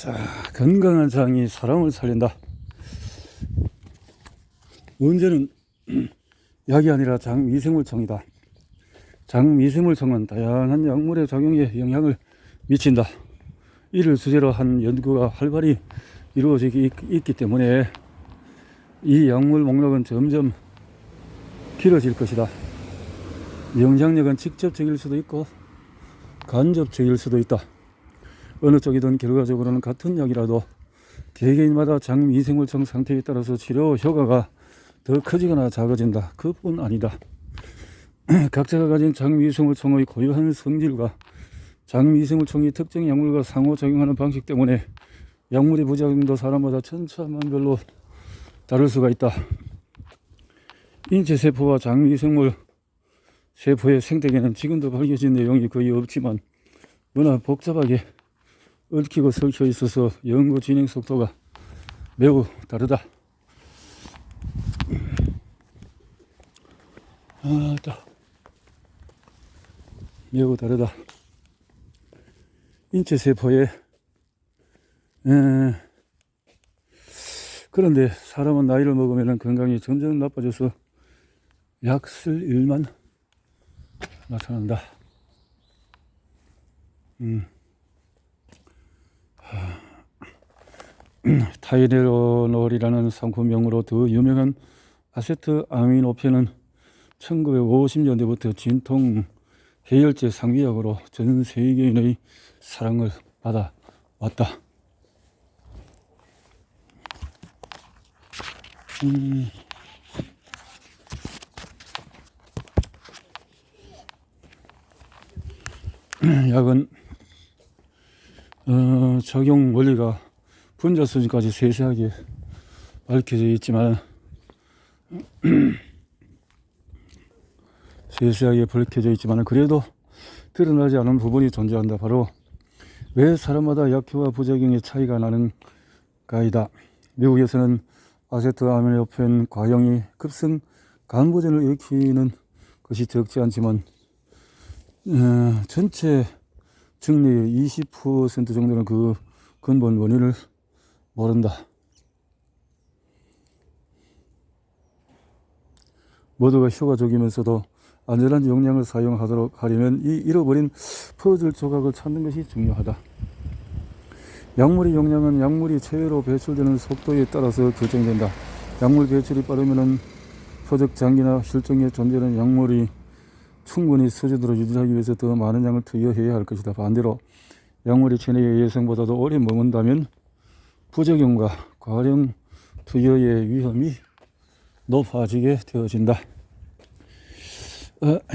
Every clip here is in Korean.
자, 건강한 장이 사람을 살린다. 문제는 약이 아니라 장미생물청이다. 장미생물청은 다양한 약물의 작용에 영향을 미친다. 이를 주제로 한 연구가 활발히 이루어지고 있기 때문에 이 약물 목록은 점점 길어질 것이다. 영향력은 직접적일 수도 있고 간접적일 수도 있다. 어느 쪽이든 결과적으로는 같은 약이라도 개개인마다 장미생물청 상태에 따라서 치료 효과가 더 커지거나 작아진다. 그뿐 아니다. 각자가 가진 장미생물청의 고유한 성질과 장미생물청이 특정 약물과 상호작용하는 방식 때문에 약물의 부작용도 사람마다 천차만별로 다를 수가 있다. 인체세포와 장미생물 세포의 생태계는 지금도 밝혀진 내용이 거의 없지만 워낙 복잡하게 얽히고 설켜 있어서 연구 진행 속도가 매우 다르다. 매우 다르다. 인체세포에 그런데 사람은 나이를 먹으면 건강이 점점 나빠져서 약 쓸 일만 나타난다. 타이레놀이라는 상품명으로 더 유명한 아세트아미노펜은 1950년대부터 진통 해열제 상비약으로 전 세계인의 사랑을 받아왔다. 약은 적용 원리가 분자 수준까지 세세하게 밝혀져 있지만 그래도 드러나지 않은 부분이 존재한다. 바로 왜 사람마다 약효와 부작용의 차이가 나는가이다. 미국에서는 아세트아미노펜 과용이 급성 간부전을 일으키는 것이 적지 않지만 전체 증례의 20% 정도는 그 근본 원인을 모른다. 모두가 효과적이면서도 안전한 용량을 사용하도록 하려면 이 잃어버린 퍼즐 조각을 찾는 것이 중요하다. 약물의 용량은 약물이 체외로 배출되는 속도에 따라서 결정된다. 약물 배출이 빠르면 표적 장기나 혈종에 존재하는 약물이 충분히 수준으로 유지하기 위해서 더 많은 양을 투여해야 할 것이다. 반대로 약물이 체내의 예상보다도 오래 머문다면 부작용과 과량 투여의 위험이 높아지게 되어진다.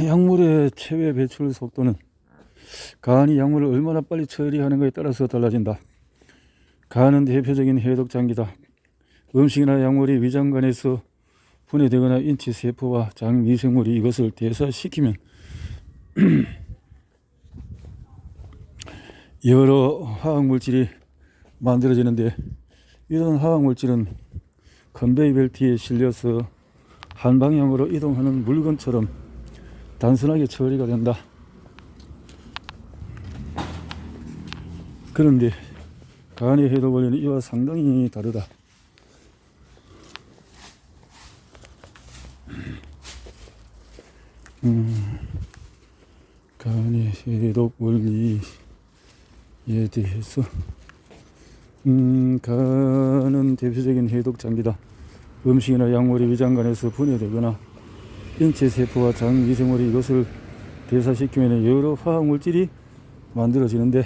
약물의 체외 배출 속도는 간이 약물을 얼마나 빨리 처리하는가에 따라서 달라진다. 간은 대표적인 해독장기다. 음식이나 약물이 위장관에서 분해되거나 인체세포와 장미생물이 이것을 대사시키면 여러 화학물질이 만들어지는데 이런 화학물질은 컨베이 벨트에 실려서 한 방향으로 이동하는 물건처럼 단순하게 처리가 된다. 그런데 간의 해독 원리는 이와 상당히 다르다. 간의 해독 원리에 대해서 간은 대표적인 해독 장기다. 음식이나 약물이 위장관에서 분해되거나 인체세포와 장미생물이 이것을 대사시키면 여러 화학물질이 만들어지는데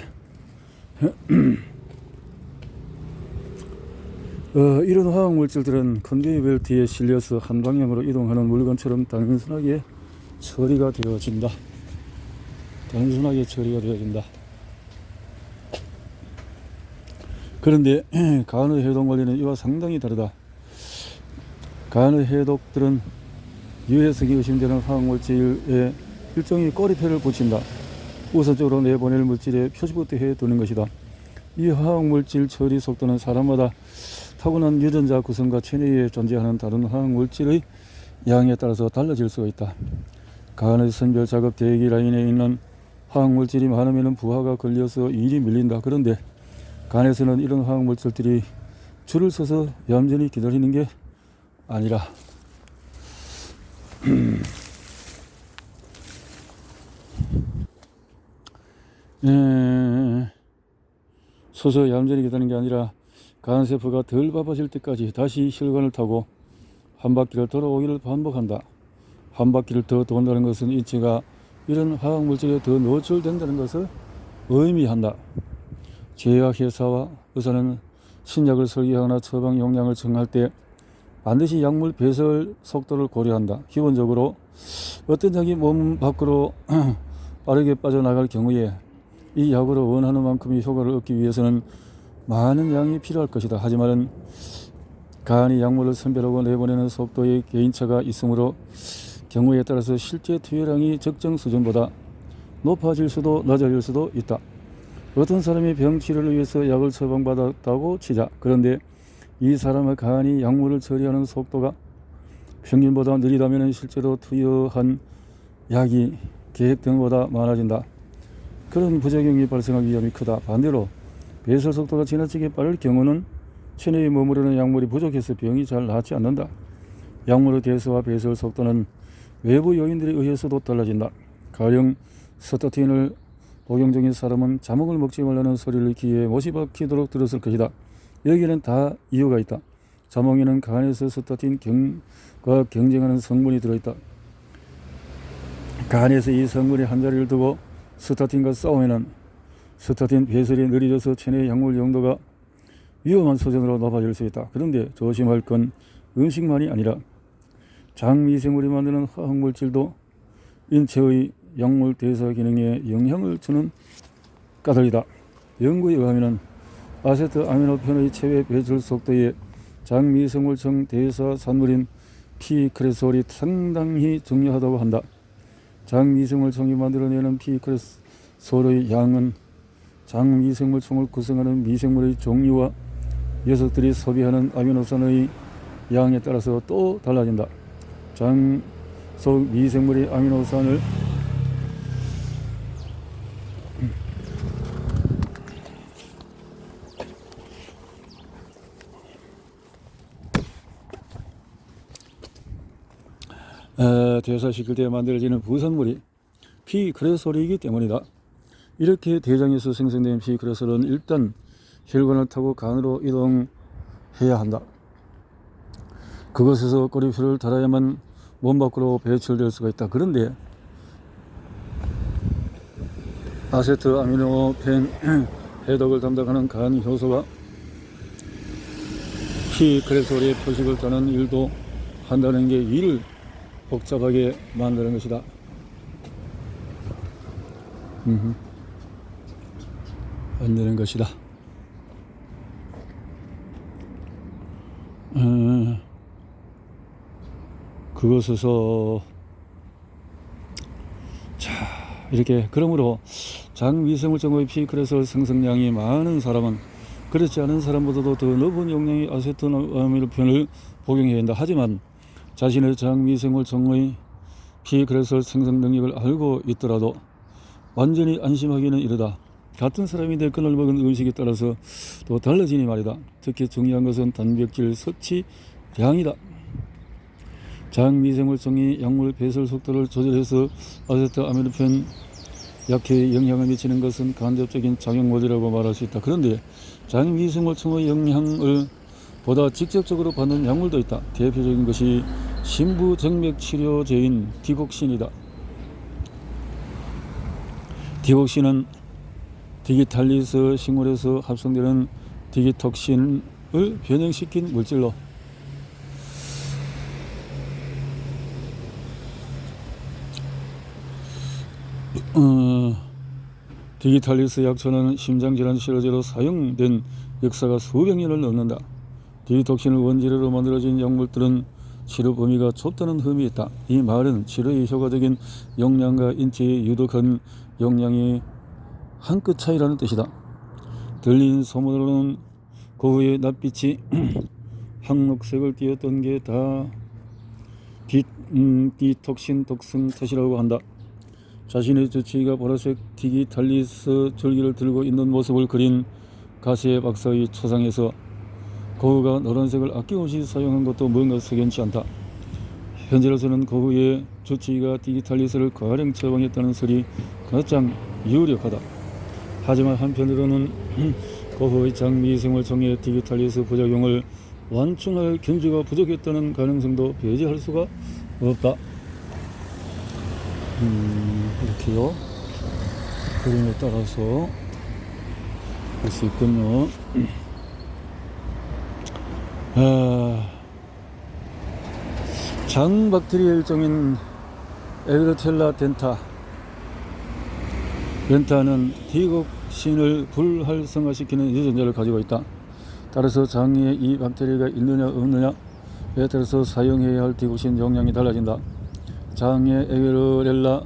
이런 화학물질들은 컨베이어 벨트에 실려서 한 방향으로 이동하는 물건처럼 단순하게 처리가 되어진다. 그런데 간의 해독 원리는 이와 상당히 다르다. 간의 해독들은 유해성이 의심되는 화학물질에 일종의 꼬리표를 붙인다. 우선적으로 내보낼 물질의 표시부터 해두는 것이다. 이 화학물질 처리 속도는 사람마다 타고난 유전자 구성과 체내에 존재하는 다른 화학물질의 양에 따라서 달라질 수가 있다. 간의 선별 작업 대기 라인에 있는 화학물질이 많으면 부하가 걸려서 일이 밀린다. 그런데 간에서는 이런 화학물질들이 줄을 서서 얌전히 기다리는 게 아니라 서서 얌전히 기다리는 게 아니라 간세포가 덜 바빠질 때까지 다시 혈관을 타고 한 바퀴를 돌아오기를 반복한다. 한 바퀴를 더 돈다는 것은 인체가 이런 화학물질에 더 노출된다는 것을 의미한다. 제약회사와 의사는 신약을 설계하거나 처방 용량을 정할 때 반드시 약물 배설 속도를 고려한다. 기본적으로 어떤 약이 몸 밖으로 빠르게 빠져나갈 경우에 이 약으로 원하는 만큼의 효과를 얻기 위해서는 많은 양이 필요할 것이다. 하지만 간이 약물을 선별하고 내보내는 속도에 개인차가 있으므로 경우에 따라서 실제 투여량이 적정 수준보다 높아질 수도 낮아질 수도 있다. 어떤 사람이 병 치료를 위해서 약을 처방받았다고 치자. 그런데 이 사람의 간이 약물을 처리하는 속도가 평균보다 느리다면 실제로 투여한 약이 계획된보다 많아진다. 그런 부작용이 발생할 위험이 크다. 반대로 배설 속도가 지나치게 빠를 경우는 체내에 머무르는 약물이 부족해서 병이 잘 낫지 않는다. 약물의 대사와 배설 속도는 외부 요인들에 의해서도 달라진다. 가령 스타틴을 복용 중인 사람은 자몽을 먹지 말라는 소리를 귀에 못이 박히도록 들었을 것이다. 여기에는 다 이유가 있다. 자몽에는 간에서 스타틴과 경쟁하는 성분이 들어있다. 간에서 이 성분이 한자리를 두고 스타틴과 싸우면 스타틴 배설이 느려져서 체내 약물 용도가 위험한 수준으로 높아질 수 있다. 그런데 조심할 건 음식만이 아니라 장미생물이 만드는 화학물질도 인체의 약물 대사 기능에 영향을 주는 까닭이다. 연구에 의하면 아세트아미노펜의 체외 배출 속도에 장미생물성 대사 산물인 피크레솔이 상당히 중요하다고 한다. 장미생물총이 만들어내는 피크레솔의 양은 장미생물총을 구성하는 미생물의 종류와 녀석들이 소비하는 아미노산의 양에 따라서 또 달라진다. 장 속 미생물의 아미노산을 대사시킬 때 만들어지는 부산물이 피크레솔이기 때문이다. 이렇게 대장에서 생성된 피크레솔은 일단 혈관을 타고 간으로 이동해야 한다. 그것에서 꼬리표를 달아야만 몸 밖으로 배출될 수가 있다. 그런데 아세트아미노펜 해독을 담당하는 간 효소가 피크레솔의 표식을 따는 일도 한다는 게 이를 복잡하게 만드는 것이다. 만드는 것이다. 그것에서 이렇게 그러므로 장미생물성의 피크레솔 생성량이 많은 사람은 그렇지 않은 사람보다도 더 높은 용량의 아세트아미노펜을 복용해야 한다. 하지만 자신의 장미생물성의 피크레솔 생성 능력을 알고 있더라도 완전히 안심하기는 이르다. 같은 사람이 내 그날 먹은 음식에 따라서 또 달라지니 말이다. 특히 중요한 것은 단백질 섭취량이다. 장미생물성이 약물 배설 속도를 조절해서 아세트아미노펜 약효에 영향을 미치는 것은 간접적인 작용 모델이라고 말할 수 있다. 그런데 장미생물성의 영향을 보다 직접적으로 받는 약물도 있다. 대표적인 것이 심부정맥치료제인 디곡신이다. 디곡신은 디기탈리스 식물에서 합성되는 디기톡신을 변형시킨 물질로 디기탈리스 약초는 심장질환 치료제로 사용된 역사가 수백 년을 넘는다. 디톡신을 원재료로 만들어진 약물들은 치료 범위가 좁다는 흠이 있다. 이 말은 치료에 효과적인 용량과 인체에 유독한 용량이 한 끗 차이라는 뜻이다. 들린 소문으로는 고흐의 낯빛이 황록색을 띠었던 게 다 디톡신 독성 탓이라고 한다. 자신의 주치의가 보라색 디기탈리스 줄기를 들고 있는 모습을 그린 가시의 박사의 초상에서 거구가 노란색을 아낌없이 사용한 것도 뭔가 석연치 않다. 현재로서는 거구의 주치의가 디지털리스를 가령 처방했다는 설이 가장 유력하다. 하지만 한편으로는 거구의 장미생물 총의 디지털리스 부작용을 완충할 견주가 부족했다는 가능성도 배제할 수가 없다. 이렇게요. 그림에 따라서 볼 수 있군요. 장 박테리아 일종인 에그로텔라 덴타는 디옥신을 불활성화시키는 유전자를 가지고 있다. 따라서 장에 이 박테리아가 있느냐 없느냐에 따라서 사용해야 할 디옥신 용량이 달라진다. 장에 에그로렐라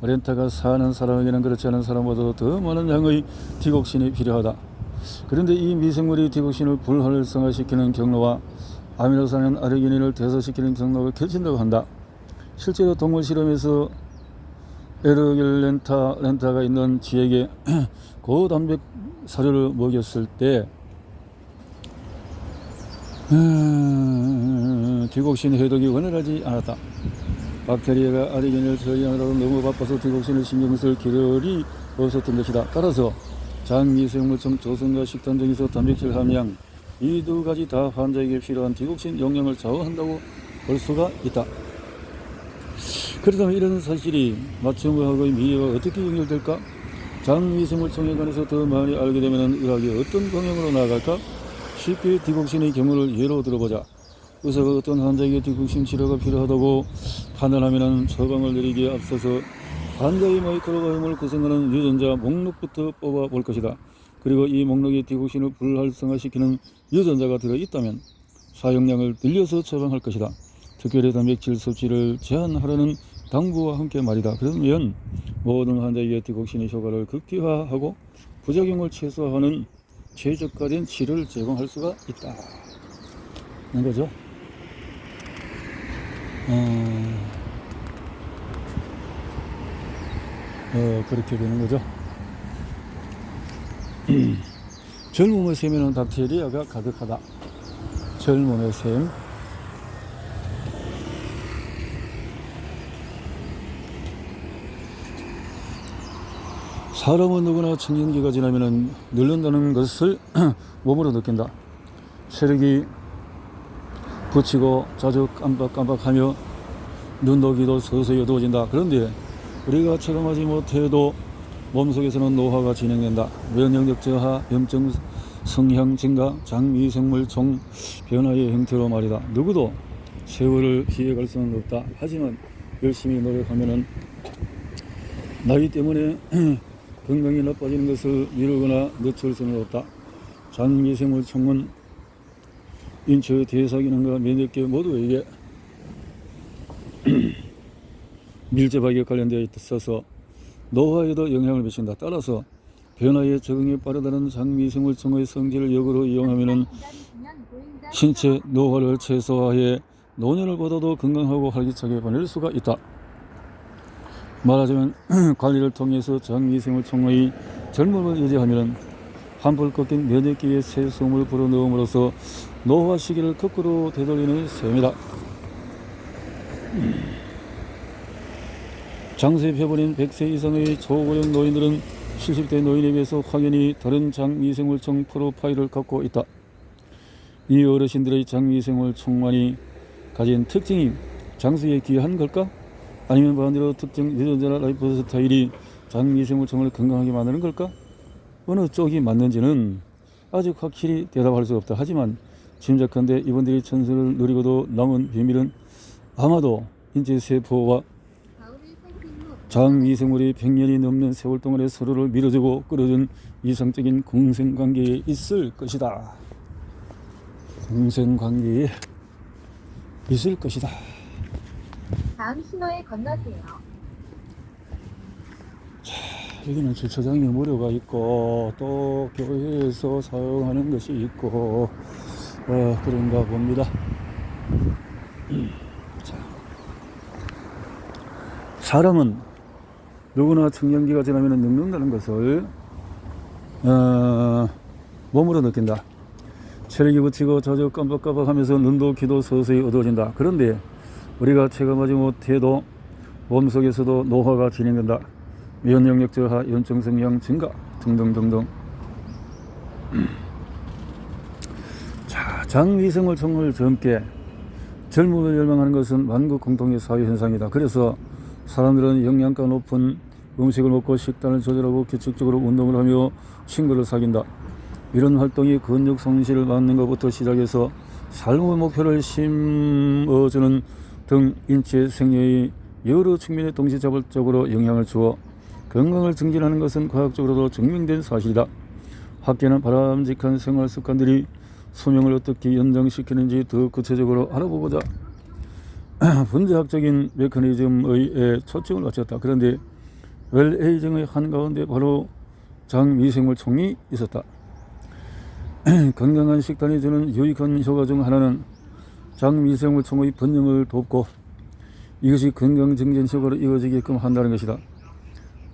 렌타가 사는 사람에게는 그렇지 않은 사람보다 더 많은 양의 디옥신이 필요하다. 그런데 이 미생물이 디옥신을 불활성화시키는 경로와 아미노산인 아르기닌을 대사시키는 경로가 겹친다고 한다. 실제로 동물 실험에서 에르겔렌타가 있는 쥐에게 고단백 사료를 먹였을 때 디옥신 해독이 원활하지 않았다. 박테리아가 아르기닌을 처리하느라고 너무 바빠서 디옥신을 신경 쓸 겨를이 없었던 것이다. 따라서 장미생물성 조선과 식단 등에서 단백질 함량 이 두 가지 다 환자에게 필요한 디옥신 용량을 좌우한다고 볼 수가 있다. 그렇다면 이런 사실이 맞춤의학의 미래와 어떻게 연결될까? 장미생물성에 관해서 더 많이 알게 되면 의학이 어떤 방향으로 나아갈까? 쉽게 디옥신의 경우를 예로 들어보자. 의사가 어떤 환자에게 디옥신 치료가 필요하다고 판단하면 처방을 내리기에 앞서서 환자의 마이크로바이옴을 구성하는 유전자 목록부터 뽑아볼 것이다. 그리고 이 목록에 디옥신을 불활성화시키는 유전자가 들어있다면 사용량을 늘려서 처방할 것이다. 특별히 단백질 섭취를 제한하라는 당부와 함께 말이다. 그러면 모든 환자에게 디옥신의 효과를 극대화하고 부작용을 최소화하는 최적화된 치료를 제공할 수가 있다. 는 거죠. 그렇게 되는 거죠. 젊음의 셈에는 박테리아가 가득하다. 젊음의 셈. 사람은 누구나 청년기가 지나면 늙는다는 것을 몸으로 느낀다. 체력이 붙이고 자주 깜박깜박하며 눈독이도 서서히 어두워진다. 그런데 우리가 체감하지 못해도 몸속에서는 노화가 진행된다. 면역력 저하, 염증 성향 증가, 장미생물종 변화의 형태로 말이다. 누구도 세월을 피해갈 수는 없다. 하지만 열심히 노력하면 나이 때문에 건강이 나빠지는 것을 미루거나 늦출 수는 없다. 장미생물총은 인체의 대사 기능과 면역계 모두에게 밀접하게 관련되어 있어서 노화에도 영향을 미친다. 따라서 변화에 적응이 빠르다는 장미생물총의 성질을 역으로 이용하면 신체 노화를 최소화해 노년을 보다도 건강하고 활기차게 보낼 수가 있다. 말하자면 관리를 통해서 장미생물총의 젊음을 유지하면 한풀 꺾인 면역기에 새 숨을 불어넣음으로써 노화 시기를 거꾸로 되돌리는 셈이다. 장수의 표본인 100세 이상의 초고령 노인들은 70대 노인에 비해서 확연히 다른 장미생물총 프로파일을 갖고 있다. 이 어르신들의 장미생물총만이 가진 특징이 장수에 귀한 걸까? 아니면 반대로 특정 유전자나 라이프 스타일이 장미생물총을 건강하게 만드는 걸까? 어느 쪽이 맞는지는 아직 확실히 대답할 수 없다. 하지만 짐작컨대 이분들이 천수를 누리고도 남은 비밀은 아마도 인체세포와 장미생물이 100년이 넘는 세월 동안에 서로를 밀어주고 끌어준 이상적인 공생관계에 있을 것이다. 공생관계에 있을 것이다. 다음 신호에 건너세요. 자, 여기는 주차장에 무료가 있고 또 교회에서 사용하는 것이 있고 그런가 봅니다. 자, 사람은 누구나 청년기가 지나면 늙는다는 것을 몸으로 느낀다. 체력이 붙이고 자주 깜박깜박하면서 눈도 귀도 서서히 어두워진다. 그런데 우리가 체감하지 못해도 몸속에서도 노화가 진행된다. 면역력 저하, 염증 성향 증가 등등등등. 자, 장위생물 총을 젊게 젊음을 열망하는 것은 만국 공통의 사회현상이다. 그래서 사람들은 영양가 높은 음식을 먹고 식단을 조절하고 규칙적으로 운동을 하며 친구를 사귄다. 이런 활동이 근육 손실을 막는 것부터 시작해서 삶의 목표를 심어주는 등 인체 생리의 여러 측면에 동시자발적으로 영향을 주어 건강을 증진하는 것은 과학적으로도 증명된 사실이다. 학계는 바람직한 생활 습관들이 수명을 어떻게 연장시키는지 더 구체적으로 알아보고자 분자학적인 메커니즘에 초점을 맞췄다. 그런데 웰에이징의 한가운데 바로 장미생물총이 있었다. 건강한 식단이 주는 유익한 효과 중 하나는 장미생물총의 번영을 돕고 이것이 건강 증진 효과로 이어지게끔 한다는 것이다.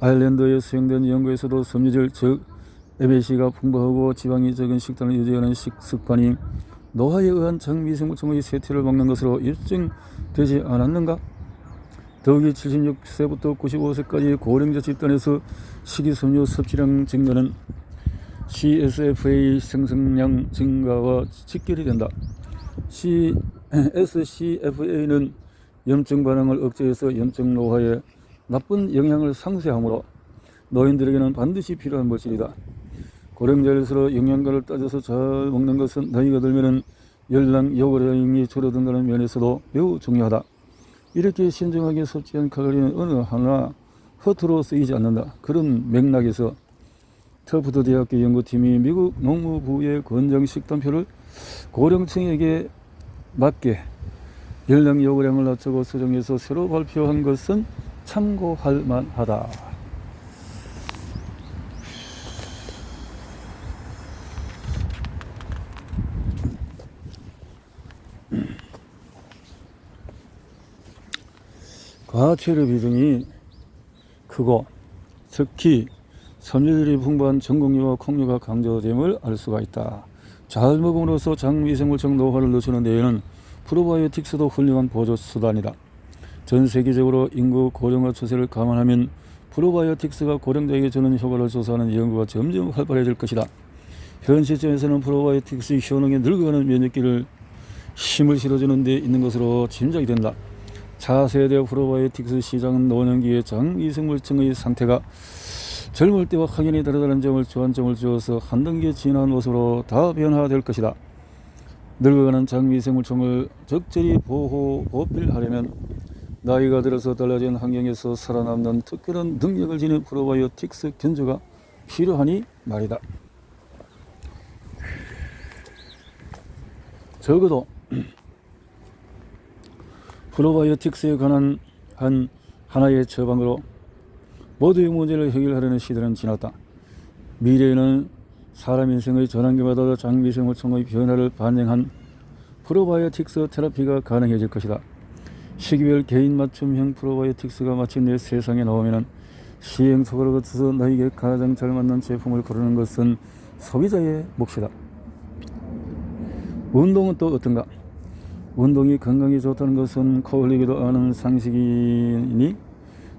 아일랜드에 수행된 연구에서도 섬유질 즉 MSC가 풍부하고 지방이 적은 식단을 유지하는 식습관이 노화에 의한 장미생물총의 쇠퇴를 막는 것으로 입증되지 않았는가? 더욱이 76세부터 95세까지 고령자 집단에서 식이섬유 섭취량 증가는 CSFA 생성량 증가와 직결이 된다. SCFA는 염증 반응을 억제해서 염증 노화에 나쁜 영향을 상쇄하므로 노인들에게는 반드시 필요한 물질이다. 고령자일수록 영양가를 따져서 잘 먹는 것은 나이가 들면 열량, 요구량이 줄어든다는 면에서도 매우 중요하다. 이렇게 신중하게 섭취한 칼로리는 어느 하나 허투루 쓰이지 않는다. 그런 맥락에서 터프트 대학교 연구팀이 미국 농무부의 건강식단표를 고령층에게 맞게 열량 요구량을 낮추고 수정해서 새로 발표한 것은 참고할 만하다. 과체류 비중이 크고 특히 섬유질이 풍부한 전곡류와 콩류가 강조됨을 알 수가 있다. 잘 먹음으로써 장미생물총 노화를 늦추는 데에는 프로바이오틱스도 훌륭한 보조 수단이다. 전 세계적으로 인구 고령화 추세를 감안하면 프로바이오틱스가 고령자에게 주는 효과를 조사하는 연구가 점점 활발해질 것이다. 현 시점에서는 프로바이오틱스의 효능에 늙어가는 면역기를 힘을 실어주는 데 있는 것으로 짐작이 된다. 차세대 프로바이오틱스 시장은 노년기의 장미생물층의 상태가 젊을 때와 확연히 다르다는 점을 주안점을 주어서 한 단계 진화한 모습으로 다 변화될 것이다. 늙어가는 장미생물총을 적절히 보호, 보필하려면 나이가 들어서 달라진 환경에서 살아남는 특별한 능력을 지닌 프로바이오틱스 견주가 필요하니 말이다. 적어도 프로바이오틱스에 관한 하나의 처방으로 모두의 문제를 해결하려는 시대는 지났다. 미래에는 사람 인생의 전환기마다 장미생물총의 변화를 반영한 프로바이오틱스 테라피가 가능해질 것이다. 시기별 개인 맞춤형 프로바이오틱스가 마침내 세상에 나오면 시행 소가를 거쳐서 나에게 가장 잘 맞는 제품을 고르는 것은 소비자의 몫이다. 운동은 또 어떤가? 운동이 건강에 좋다는 것은 코흘리기도 아는 상식이니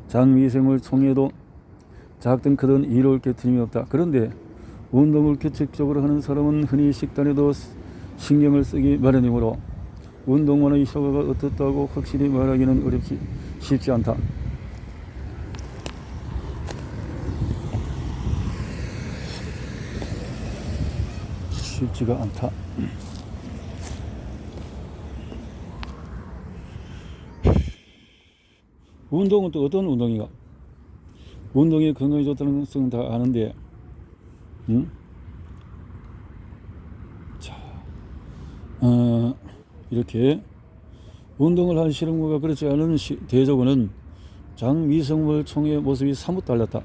장미생물총에도 작든 크든 이로울 게 틀림없다. 그런데 운동을 규칙적으로 하는 사람은 흔히 식단에도 신경을 쓰기 마련이므로 운동만의 효과가 어떻다고 확실히 말하기는 쉽지 않다. 쉽지가 않다. 운동은 또 어떤 운동인가? 운동이 건강에 좋다는 것은 다 아는데, 자, 이렇게 운동을 한 실험과 그렇지 않은 대조군은 장미생물총의 모습이 사뭇 달랐다.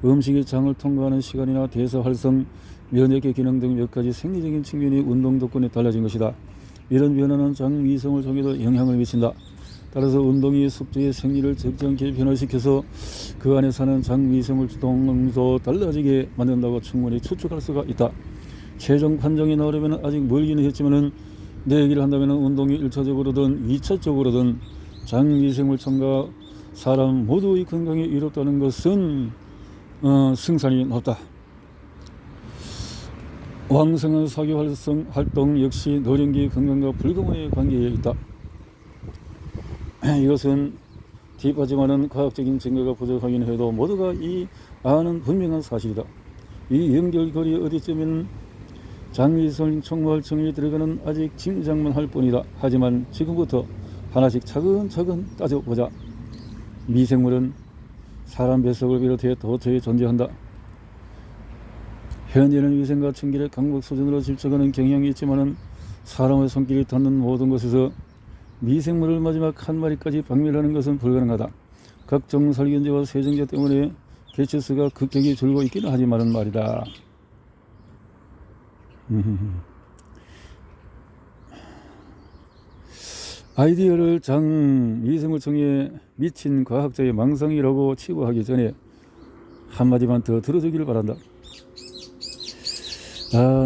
음식이 장을 통과하는 시간이나 대사 활성, 면역의 기능 등 몇 가지 생리적인 측면이 운동 덕분에 달라진 것이다. 이런 변화는 장미생물총에도 영향을 미친다. 따라서 운동이 숙주의 생리를 적정하게 변화시켜서 그 안에 사는 장미생물총도 달라지게 만든다고 충분히 추측할 수가 있다. 최종 판정이 나오려면 아직 멀기는 했지만은 내 얘기를 한다면 운동이 1차적으로든 2차적으로든 장미생물청과 사람 모두의 건강에 이롭다는 것은 승산이 높다. 왕성한 사교 활동 역시 노령기 건강과 불가분의 관계에 있다. 이것은 뒷받침하는 과학적인 증거가 부족하긴 해도 모두가 이 아는 분명한 사실이다. 이 연결고리 어디쯤에는 장미생물청이 들어가는 아직 짐작만 할 뿐이다. 하지만 지금부터 하나씩 차근차근 따져보자. 미생물은 사람 뱃속을 비롯해 도처에 존재한다. 현재는 위생과 청결의 강박 수준으로 집착하는 경향이 있지만 사람의 손길이 닿는 모든 곳에서 미생물을 마지막 한 마리까지 박멸하는 것은 불가능하다. 각종 살균제와 세정제 때문에 개체수가 급격히 줄고 있기는 하지만 말이다. 아이디어를 장미생물청에 미친 과학자의 망상이라고 치부하기 전에 한마디만 더 들어주기를 바란다.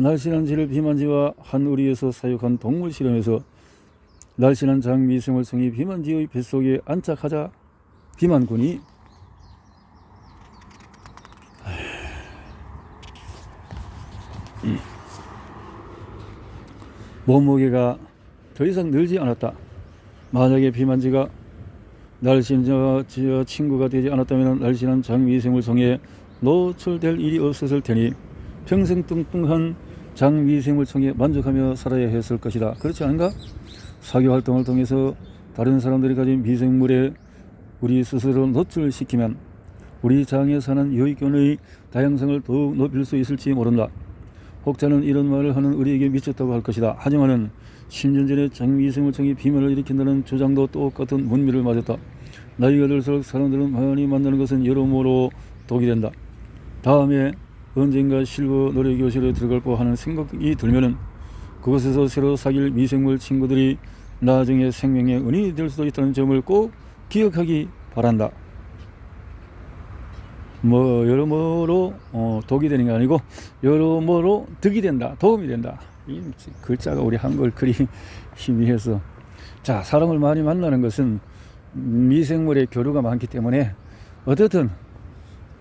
날씬한 질 비만지와 한우리에서 사육한 동물 실험에서 날씬한 장미생물청이 비만지의 뱃속에 안착하자 비만군이 몸무게가 더 이상 늘지 않았다. 만약에 비만지가 날씬 친구가 되지 않았다면 날씬한 장미생물청에 노출될 일이 없었을 테니 평생 뚱뚱한 장미생물청에 만족하며 살아야 했을 것이다. 그렇지 않은가? 사교활동을 통해서 다른 사람들이 가진 미생물에 우리 스스로 노출시키면 우리 장에 사는 유익균의 다양성을 더욱 높일 수 있을지 모른다. 혹자는 이런 말을 하는 우리에게 미쳤다고 할 것이다. 하지만은 10년 전에 장미생물청이 비만을 일으킨다는 주장도 똑같은 문미를 맞았다. 나이가 들수록 사람들은 많이 만나는 것은 여러모로 독이 된다. 다음에 언젠가 실버 노래교실에 들어갈 거 하는 생각이 들면은 그곳에서 새로 사귈 미생물 친구들이 나중에 생명의 은인이 될 수도 있다는 점을 꼭 기억하기 바란다. 여러모로 독이 되는 게 아니고 여러모로 득이 된다, 도움이 된다. 이 글자가 우리 한글 글이 희미해서 자, 사람을 많이 만나는 것은 미생물의 교류가 많기 때문에 어쨌든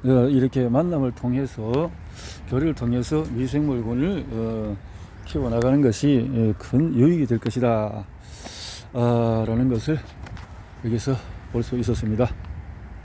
이렇게 만남을 통해서 교류를 통해서 미생물군을 키워나가는 것이 큰 유익이 될 것이다 라는 것을 여기서 볼 수 있었습니다.